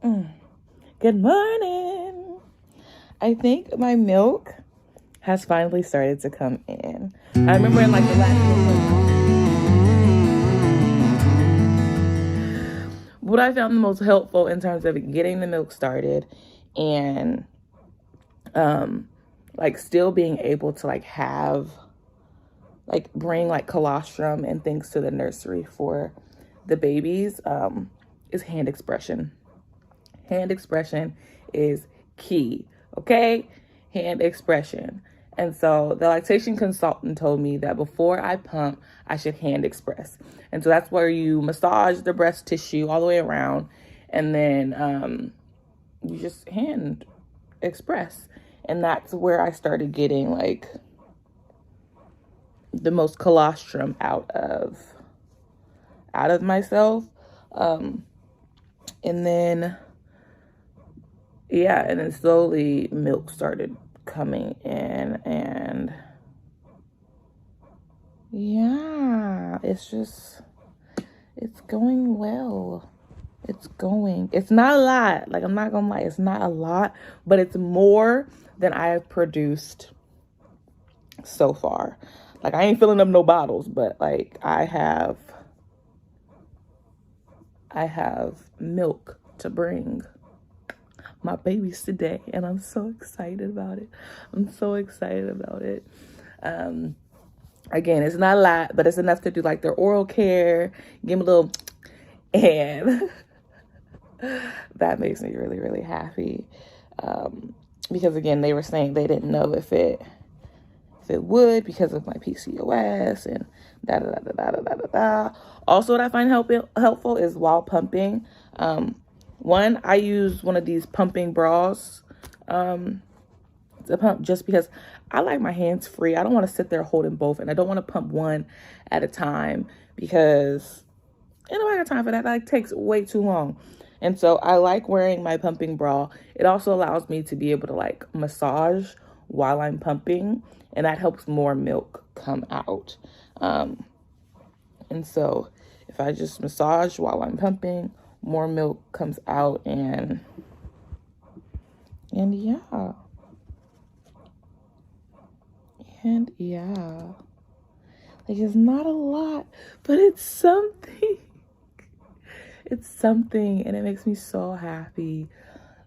Good morning. I think my milk has finally started to come in. I remember in like the last what I found the most helpful in terms of getting the milk started and like still being able to like have like bring like colostrum and things to the nursery for the babies is hand expression. Hand expression is key, okay? Hand expression. And so the lactation consultant told me that before I pump, I should hand express. And so that's where you massage the breast tissue all the way around, and then you just hand express. And that's where I started getting like the most colostrum out of myself. And then yeah, and then slowly milk started coming in, and yeah, it's going well. It's not a lot. Like, I'm not gonna lie, it's not a lot, but it's more than I have produced so far. Like, I ain't filling up no bottles, but like I have milk to bring my babies today, and I'm so excited about it. Again, it's not a lot, but it's enough to do like their oral care, give them a little, and that makes me really, really happy. Because again, they were saying they didn't know if it would because of my PCOS and da da da da da da da da. Also, what I find helpful is while pumping. One, I use one of these pumping bras to pump just because I like my hands free. I don't want to sit there holding both, and I don't want to pump one at a time because I don't have time for that. That like, takes way too long. And so I like wearing my pumping bra. It also allows me to be able to like massage while I'm pumping, and that helps more milk come out. And so if I just massage while I'm pumping, more milk comes out, and yeah. And yeah, like it's not a lot, but it's something. It's something, and it makes me so happy.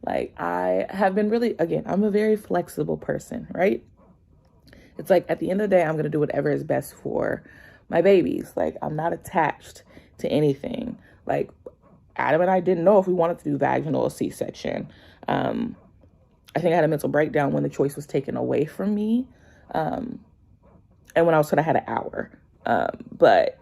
Like, I have been really, again, I'm a very flexible person, right? It's like at the end of the day, I'm going to do whatever is best for my babies. Like, I'm not attached to anything. Like, Adam and I didn't know if we wanted to do vaginal or C-section. I think I had a mental breakdown when the choice was taken away from me. And when I was told I had an hour. But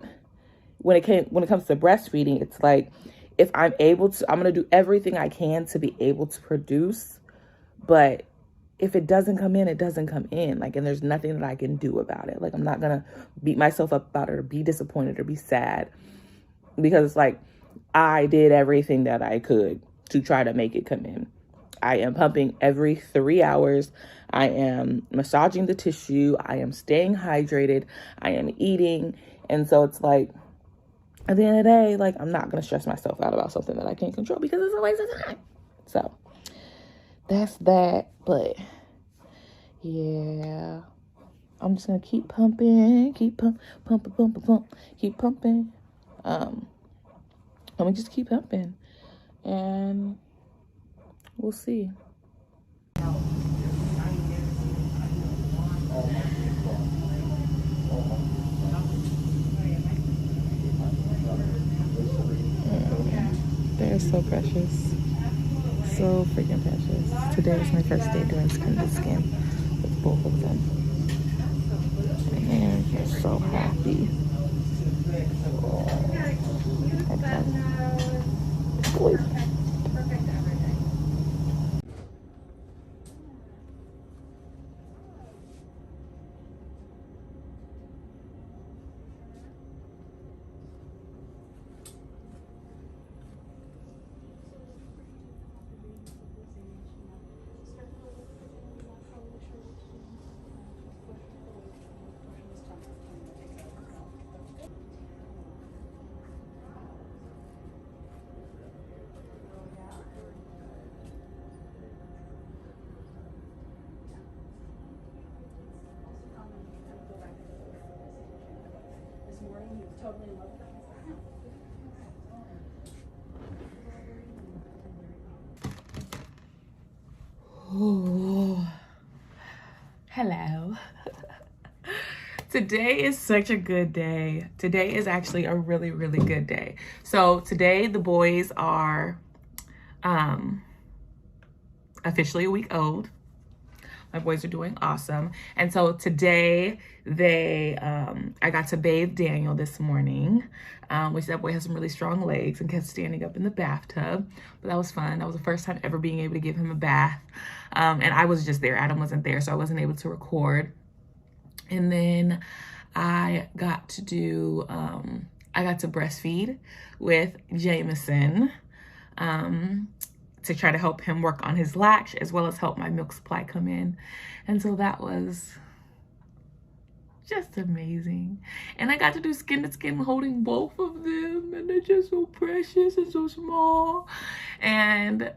when it comes to breastfeeding, it's like, if I'm able to, I'm going to do everything I can to be able to produce. But if it doesn't come in, it doesn't come in. Like, and there's nothing that I can do about it. Like, I'm not going to beat myself up about it or be disappointed or be sad, because it's like, I did everything that I could to try to make it come in. I am pumping every 3 hours. I am massaging the tissue. I am staying hydrated. I am eating. And so it's like, at the end of the day, like, I'm not going to stress myself out about something that I can't control because it's a waste of time. So that's that. But yeah, I'm just going to keep pumping, keep pump, keep pumping. Let me just keep pumping, and we'll see. They're so precious. So freaking precious. Today was my first day doing skin to skin with both of them. And I'm so happy. Okay. Ooh. Hello. Today is such a good day. Today is actually a really, really good day. So today the boys are officially a week old. My boys are doing awesome. And so today I got to bathe Daniel this morning, which that boy has some really strong legs and kept standing up in the bathtub. But that was fun. That was the first time ever being able to give him a bath. And I was just there. Adam wasn't there, so I wasn't able to record. And then I got to breastfeed with Jameson to try to help him work on his latch as well as help my milk supply come in. And so that was just amazing. And I got to do skin to skin holding both of them, and they're just so precious and so small. And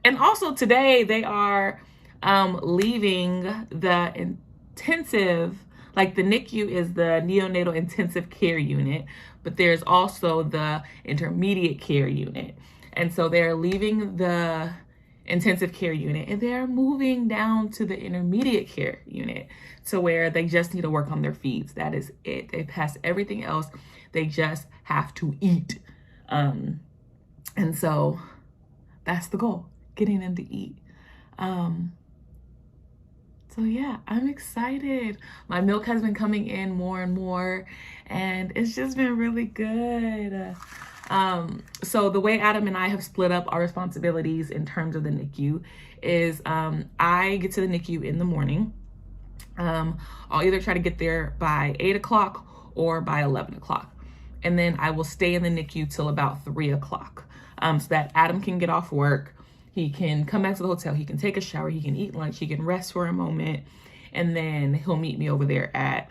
also today they are leaving the intensive, like the NICU is the neonatal intensive care unit, but there's also the intermediate care unit. And so they're leaving the intensive care unit and they're moving down to the intermediate care unit to where they just need to work on their feeds. That is it. They pass everything else. They just have to eat. And so that's the goal, getting them to eat. So yeah, I'm excited. My milk has been coming in more and more, and it's just been really good. So the way Adam and I have split up our responsibilities in terms of the NICU is I get to the NICU in the morning. I'll either try to get there by 8 o'clock or by 11 o'clock. And then I will stay in the NICU till about 3 o'clock so that Adam can get off work. He can come back to the hotel. He can take a shower. He can eat lunch. He can rest for a moment. And then he'll meet me over there at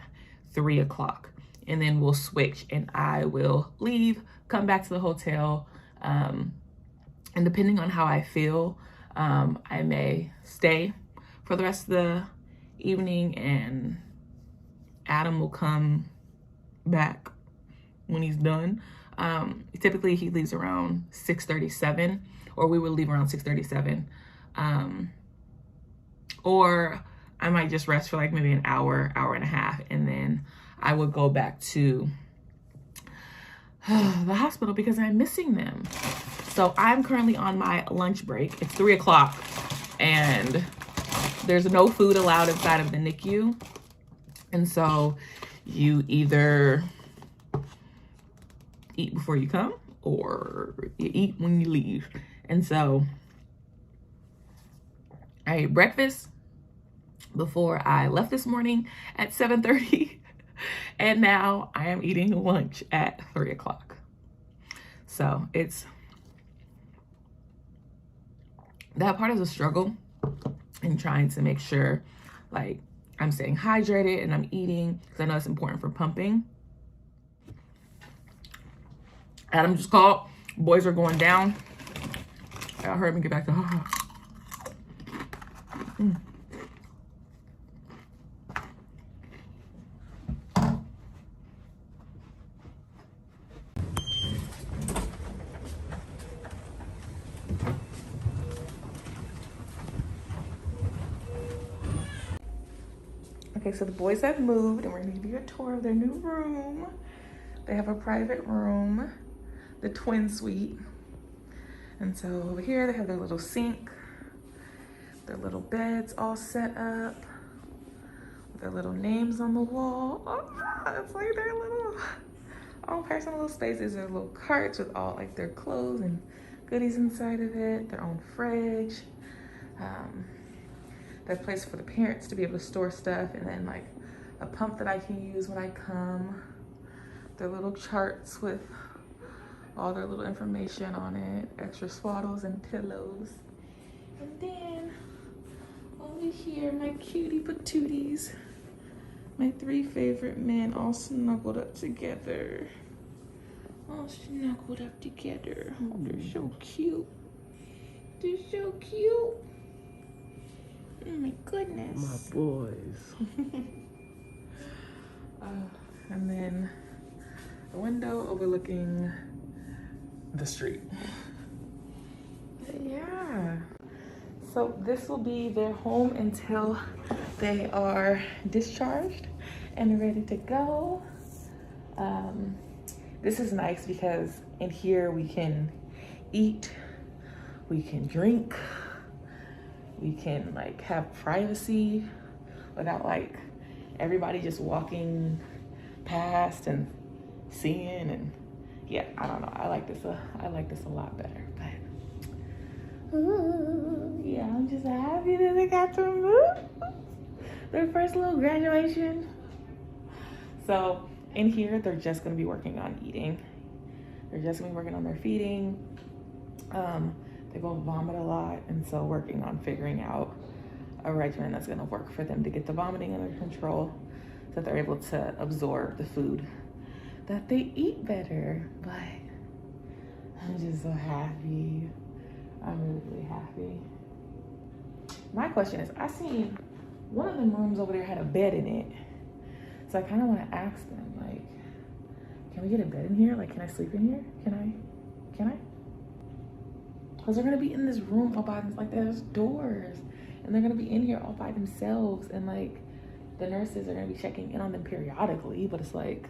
3 o'clock. And then we'll switch and I will leave, come back to the hotel. And depending on how I feel, I may stay for the rest of the evening and Adam will come back when he's done. Typically he leaves around 6:37, or we would leave around 6:37. Or I might just rest for like maybe an hour, hour and a half, and then I would go back to the hospital because I'm missing them. So I'm currently on my lunch break. It's 3 o'clock and there's no food allowed inside of the NICU. And so you either eat before you come or you eat when you leave. And so I ate breakfast before I left this morning at 7:30. And now I am eating lunch at 3 o'clock. So that part is a struggle in trying to make sure like I'm staying hydrated and I'm eating because I know it's important for pumping. Adam just called. Boys are going down. I heard him get back to Okay, so the boys have moved and we're gonna give you a tour of their new room. They have a private room, the twin suite. And so over here they have their little sink, their little beds all set up, with their little names on the wall. Oh, it's like their little own personal little spaces. Their little carts with all like their clothes and goodies inside of it, their own fridge. Their place for the parents to be able to store stuff, and then like a pump that I can use when I come. Their little charts with all their little information on it, extra swaddles and pillows. And then over here, my cutie patooties, my 3 favorite men all snuggled up together. All snuggled up together. Oh, they're so cute. They're so cute. Oh my goodness. My boys. And then The window overlooking the street. Yeah. So this will be their home until they are discharged and ready to go. This is nice because in here we can eat, we can drink, we can like have privacy without like everybody just walking past and seeing. And yeah, I don't know, I like this a lot better. But ooh, yeah, I'm just happy that they got to move their first little graduation. So in here, they're just gonna be working on eating. They're just gonna be working on their feeding. They both vomit a lot, and so working on figuring out a regimen that's gonna work for them to get the vomiting under control so that they're able to absorb the food that they eat better. But I'm just so happy. I'm really, really happy. My question is, I seen one of them rooms over there had a bed in it. So I kind of want to ask them, like, can we get a bed in here? Like, can I sleep in here? Can I? Because they're going to be in this room all by themselves. Like, there's doors. And they're going to be in here all by themselves. And, like, the nurses are going to be checking in on them periodically. But it's like,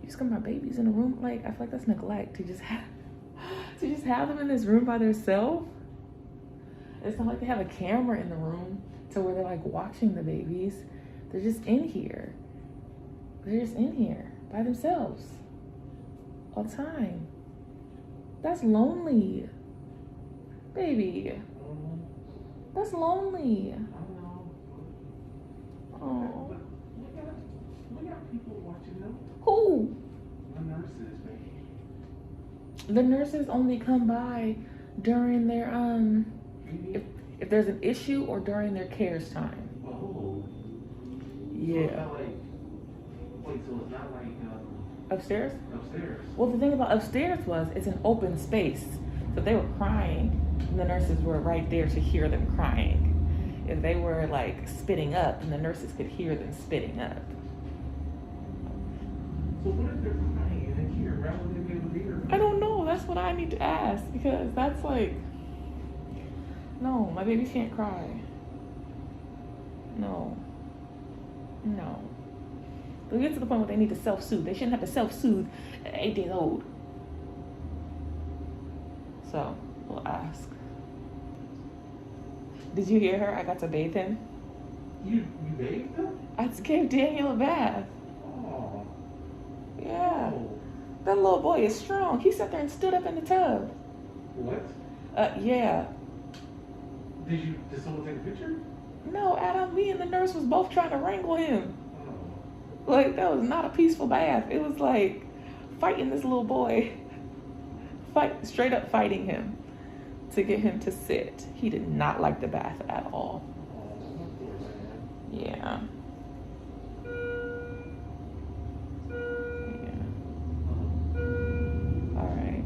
you just got my babies in a room. Like, I feel like that's neglect to just have them in this room by themselves. It's not like they have a camera in the room to where they're, like, watching the babies. They're just in here. They're just in here by themselves all the time. That's lonely, baby. That's lonely. Oh. We got people watching them. Who? The nurses, baby. The nurses only come by during their if there's an issue or during their cares time. Oh. Yeah. Wait, so it's not like Upstairs? upstairs? Well, the thing about upstairs was it's an open space. So if they were crying, and the nurses were right there to hear them crying. If they were like spitting up, and the nurses could hear them spitting up. So what if they're crying in here rather than being able to hear? I don't know. That's what I need to ask, because that's like, no, my babies can't cry. No. They'll get to the point where they need to self-soothe. They shouldn't have to self-soothe at 8 days old. So, we'll ask. Did you hear her? I got to bathe him. You bathed them? I gave Daniel a bath. Oh. Yeah. Oh. That little boy is strong. He sat there and stood up in the tub. What? Yeah. Did someone take a picture? No, Adam, me and the nurse was both trying to wrangle him. Oh. Like, that was not a peaceful bath. It was like fighting this little boy. Straight up fighting him to get him to sit. He did not like the bath at all. Yeah. All right.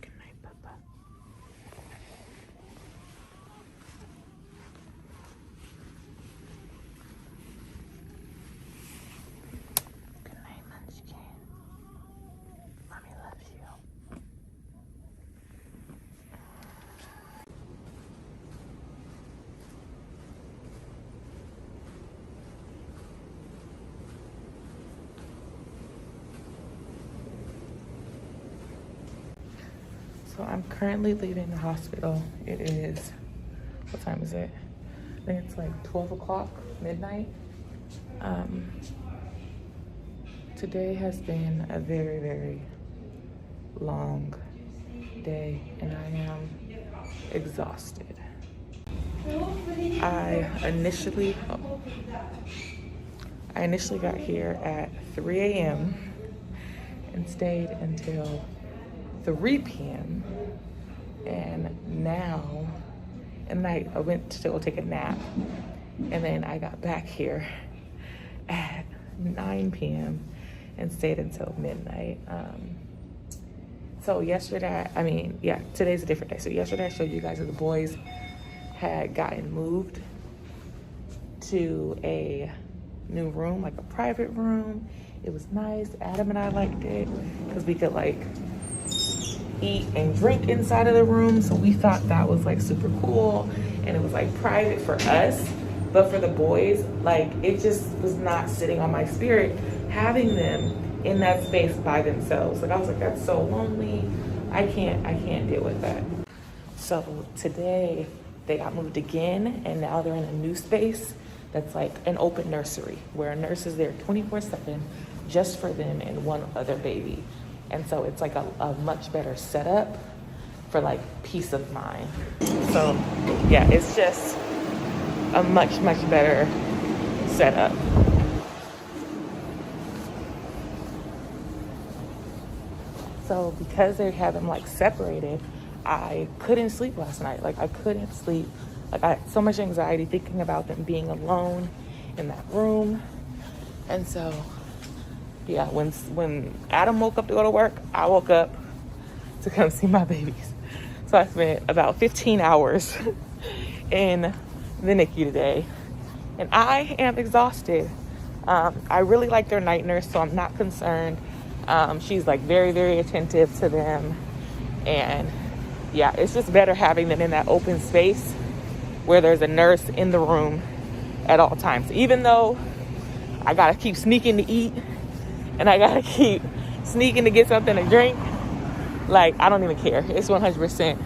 Good night, Papa. Good night, Munchkin. Mommy loves you. So I'm currently leaving the hospital. It is, what time is it? I think it's like 12 o'clock, midnight. Today has been a very, very long day, and I am exhausted. I initially got here at 3 a.m. and stayed until 3 p.m. and now, and I went to go take a nap, and then I got back here at 9 p.m. and stayed until midnight. So yesterday, today's a different day. So yesterday I showed you guys that the boys had gotten moved to a new room, like a private room. It was nice. Adam and I liked it because we could like eat and drink inside of the room. So we thought that was like super cool, and it was like private for us, but for the boys, like it just was not sitting on my spirit having them in that space by themselves. Like I was like, that's so lonely. I can't deal with that. So today they got moved again, and now they're in a new space that's like an open nursery where a nurse is there 24/7 just for them and one other baby. And so it's like a much better setup for like peace of mind. So yeah, it's just a much better setup. So because they had them like separated, I couldn't sleep last night. Like I couldn't sleep. Like I had so much anxiety thinking about them being alone in that room. And so yeah, when Adam woke up to go to work, I woke up to come see my babies. So I spent about 15 hours in the NICU today, and I am exhausted. I really like their night nurse, so I'm not concerned. She's like very attentive to them, and yeah, it's just better having them in that open space where there's a nurse in the room at all times. Even though I gotta keep sneaking to eat and I gotta keep sneaking to get something to drink, like I don't even care. It's 100%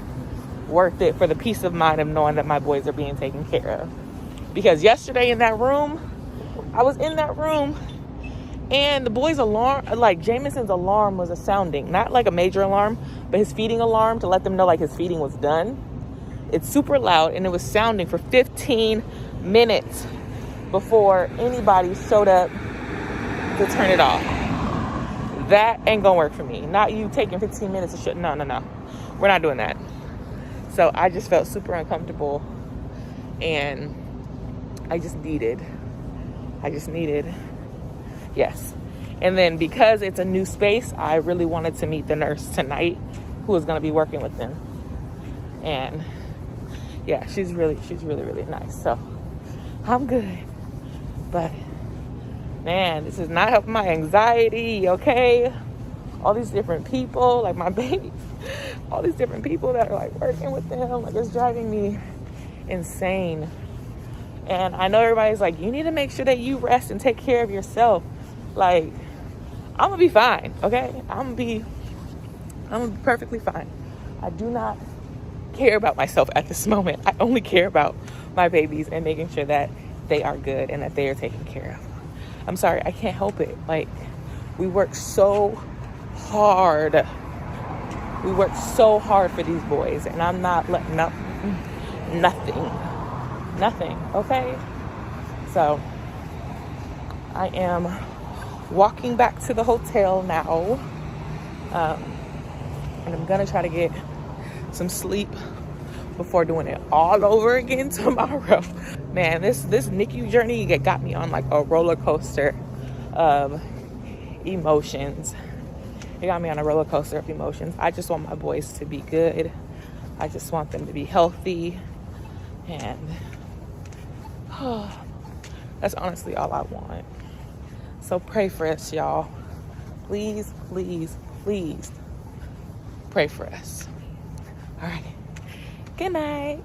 worth it for the peace of mind of knowing that my boys are being taken care of. Because yesterday in that room, I was in that room and the boys' alarm, like Jameson's alarm was sounding, not like a major alarm, but his feeding alarm to let them know like his feeding was done. It's super loud, and it was sounding for 15 minutes before anybody showed up to turn it off. That ain't gonna work for me. Not you taking 15 minutes to shut. No. We're not doing that. So I just felt super uncomfortable, and I just needed, yes. And then because it's a new space, I really wanted to meet the nurse tonight who is gonna be working with them. And yeah, she's really nice. So I'm good. But man, this is not helping my anxiety, okay? All these different people, like my babies, all these different people that are like working with them, like it's driving me insane. And I know everybody's like, you need to make sure that you rest and take care of yourself. Like, I'm gonna be fine, okay? I'm gonna be perfectly fine. I do not care about myself at this moment. I only care about my babies and making sure that they are good and that they are taken care of. I'm sorry, I can't help it. Like, we work so hard. We work so hard for these boys, and I'm not letting up nothing, okay? So I am walking back to the hotel now, and I'm gonna try to get some sleep before doing it all over again tomorrow. Man, this NICU journey got me on like a roller coaster of emotions. It got me on a roller coaster of emotions. I just want my boys to be good. I just want them to be healthy, and that's honestly all I want. So pray for us, y'all. Please pray for us. All right. Good night.